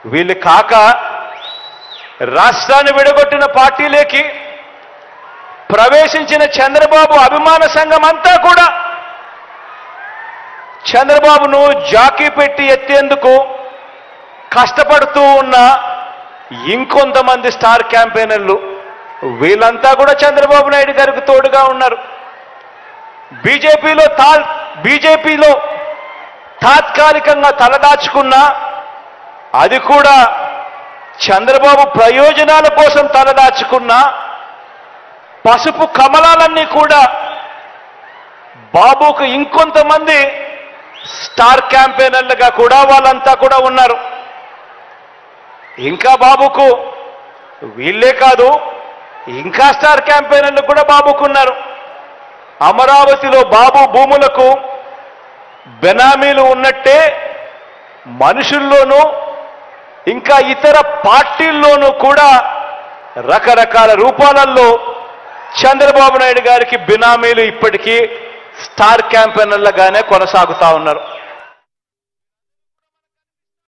వీళ్ళు కాక రాష్ట్రాన్ని విడగొట్టిన పార్టీలోకి ప్రవేశించిన చంద్రబాబు అభిమాన సంఘం అంతా కూడా చంద్రబాబును జాకీ పెట్టి ఎత్తేందుకు కష్టపడుతూ ఉన్న ఇంకొంతమంది స్టార్ క్యాంపెయినర్లు వీళ్ళంతా కూడా చంద్రబాబు నాయుడు గారికి తోడుగా ఉన్నారు. బీజేపీలో తాత్కాలికంగా తలదాచుకున్న అది కూడా చంద్రబాబు ప్రయోజనాల కోసం తలదాచుకున్న పసుపు కమలాలన్నీ కూడా బాబుకు ఇంకొంతమంది స్టార్ క్యాంపెయినర్లుగా కూడా వాళ్ళంతా కూడా ఉన్నారు. ఇంకా బాబుకు వీళ్ళే కాదు, ఇంకా స్టార్ క్యాంపెయినర్లు కూడా బాబుకున్నారు. అమరావతిలో బాబు భూములకు బెనామీలు ఉన్నట్టే మనుషుల్లోనూ ఇంకా ఇతర పార్టీల్లోనూ కూడా రకరకాల రూపాలలో చంద్రబాబు నాయుడు గారికి బినామీలు ఇప్పటికీ స్టార్ క్యాంపెయినర్లుగానే కొనసాగుతా ఉన్నారు.